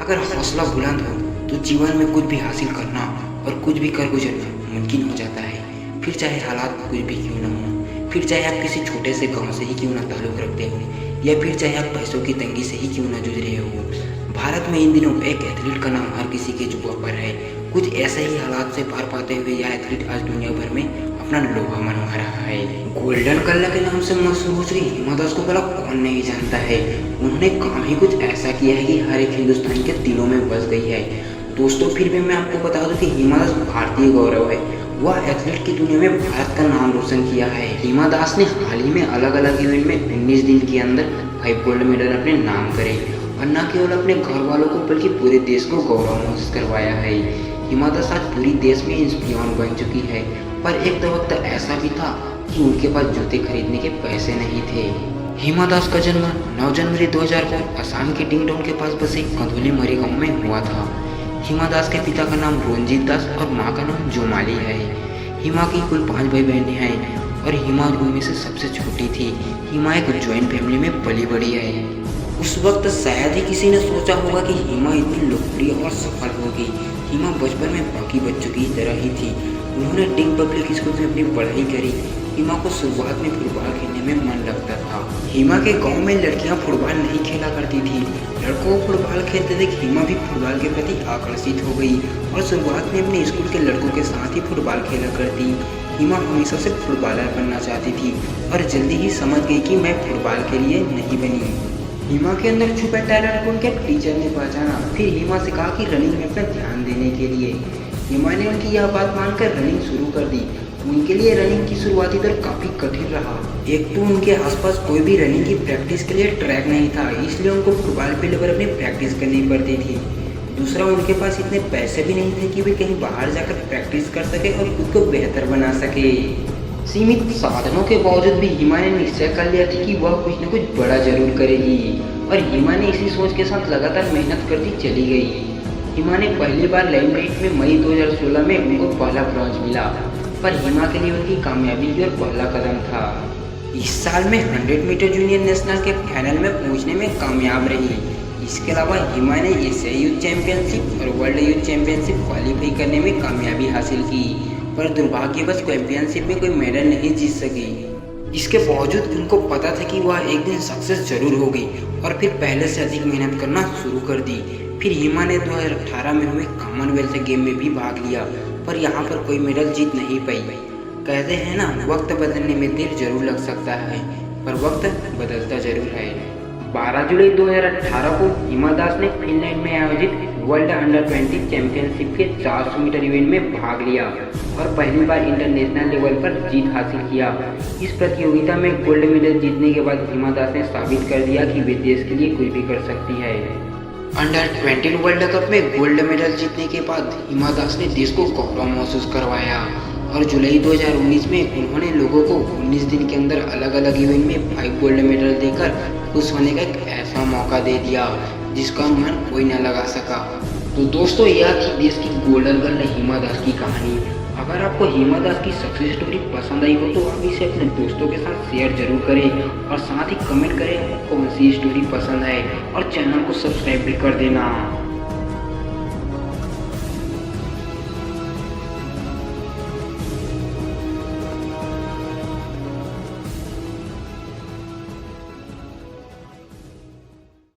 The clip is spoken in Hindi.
अगर हौसला बुलंद हो तो जीवन में कुछ भी हासिल करना और कुछ भी कर गुजरना मुमकिन हो जाता है। फिर चाहे हालात कुछ भी क्यों ना हो, फिर चाहे आप किसी छोटे से गांव से ही क्यों ना ताल्लुक़ रखते हो, या फिर चाहे आप पैसों की तंगी से ही क्यों ना जूझ रहे हो। भारत में इन दिनों एक एथलीट का नाम हर किसी के जुबान पर है। कुछ ऐसे ही हालात से पार पाते हुए यह एथलीट आज दुनिया भर में अपना लोहा मनवा रहा है। गोल्डन कलर के नाम से मशहूर हो चुकी हिमा दास को भला कौन नहीं जानता है। उन्होंने काम ही कुछ ऐसा किया है कि हर एक हिंदुस्तानी के दिलों में बस गई है। दोस्तों, फिर भी मैं आपको बता दूं कि हिमा दास भारतीय गौरव है। वह एथलीट की दुनिया में भारत का नाम रोशन किया है। हिमा दास ने हाल ही में अलग अलग इवेंट में 19 दिन के अंदर 5 गोल्ड मेडल अपने नाम करे और न केवल अपने घर वालों को बल्कि पूरे देश को गौरव महसूस करवाया है। हिमा दास आज पूरी देश में इंस्पिरियन बन चुकी है, पर एक तो वक्त ऐसा भी था कि उनके पास जूते खरीदने के पैसे नहीं थे। हिमा दास का जन्म 9 जनवरी 2000 को असम के डिंगडोन के पास बसे कंदोली मरी गांव में हुआ था। हिमा दास के पिता का नाम रंजीत दास और मां का नाम जोमाली है। हिमा की कुल 5 भाई बहनें हैं और हिमा उनमें से सबसे छोटी थी। हिमा एक ज्वाइंट फैमिली में पली बड़ी है। उस वक्त शायद ही किसी ने सोचा होगा कि हिमा इतनी लोकप्रिय और सफल होगी। हिमा बचपन में बाकी बच्चों की तरह ही थी। उन्होंने डिंग पब्लिक स्कूल में अपनी पढ़ाई करी। हिमा को शुरुआत में फुटबॉल खेलने में मन लगता था। हिमा के गांव में लड़कियां फुटबॉल नहीं खेला करती थी। लड़कों को फुटबॉल खेलते देख हिमा भी फुटबॉल के प्रति आकर्षित हो गई और शुरुआत में अपने स्कूल के लड़कों के साथ ही फुटबॉल खेला करती। हिमा हमेशा से फुटबॉलर बनना चाहती थी और जल्दी ही समझ गई कि मैं फुटबॉल के लिए नहीं बनी। हिमा के अंदर छुपे टैलेंट को उनके टीचर ने पहचाना। फिर हिमा से कहा कि रनिंग में अपना ध्यान देने के लिए। हिमा ने उनकी यह बात मानकर रनिंग शुरू कर दी। उनके लिए रनिंग की शुरुआती दौर काफ़ी कठिन रहा। एक तो उनके आसपास कोई भी रनिंग की प्रैक्टिस के लिए ट्रैक नहीं था, इसलिए उनको फुटबॉल फील्ड पर अपनी प्रैक्टिस करनी पड़ती थी। दूसरा, उनके पास इतने पैसे भी नहीं थे कि वे कहीं बाहर जाकर प्रैक्टिस कर सके और खुद को बेहतर बना सके। सीमित साधनों के बावजूद भी हिमा ने निश्चय कर लिया था कि वह कुछ न कुछ बड़ा जरूर करेगी और हिमा ने इसी सोच के साथ लगातार मेहनत करती चली गई। हिमा ने पहली बार लाइमलाइट में मई 2016 में उनको पहला ब्रॉन्ज मिला, पर हिमा के लिए उनकी कामयाबी की ओर पहला कदम था। इस साल में 100 मीटर जूनियर नेशनल के फाइनल में पहुंचने में कामयाब रही। इसके अलावा हिमा ने एशियाई यूथ चैंपियनशिप और वर्ल्ड यूथ चैंपियनशिप क्वालिफाई करने में कामयाबी हासिल की, पर दुर्भाग्यवश चैंपियनशिप में कोई मेडल नहीं जीत सकी। इसके बावजूद उनको पता था कि वह एक दिन सक्सेस जरूर होगी और फिर पहले से अधिक मेहनत करना शुरू कर दी। फिर हिमा ने 2018 में हुए कॉमनवेल्थ गेम में भी भाग लिया, पर यहाँ पर कोई मेडल जीत नहीं पाई। कहते हैं ना, वक्त बदलने में देर जरूर लग सकता है, पर वक्त बदलता जरूर है। 12 जुलाई 2018 को हिमा दास ने फिनलैंड में आयोजित वर्ल्ड अंडर 20 चैंपियनशिप के 400 मीटर इवेंट में भाग लिया और पहली बार इंटरनेशनल लेवल पर जीत हासिल किया। इस प्रतियोगिता में गोल्ड मेडल जीतने के बाद हिमा दास ने साबित कर दिया कि वे देश के लिए कुछ भी कर सकती है। अंडर 20 वर्ल्ड कप में गोल्ड मेडल जीतने के बाद हिमा दास ने देश को गौरव महसूस करवाया और जुलाई 2019 में उन्होंने लोगों को 19 दिन के अंदर अलग अलग इवेंट में 5 गोल्ड मेडल देकर खुश होने का एक ऐसा मौका दे दिया जिसका अनुमान कोई न लगा सका। तो दोस्तों, यह थी देश की गोल्डन गर्ल हिमा दास की कहानी। अगर आपको हिमा दास की सक्सेस स्टोरी पसंद आई हो तो आप इसे अपने दोस्तों के साथ शेयर जरूर करें और साथ ही कमेंट करें आपको कौन सी स्टोरी पसंद है और चैनल को सब्सक्राइब भी कर देना।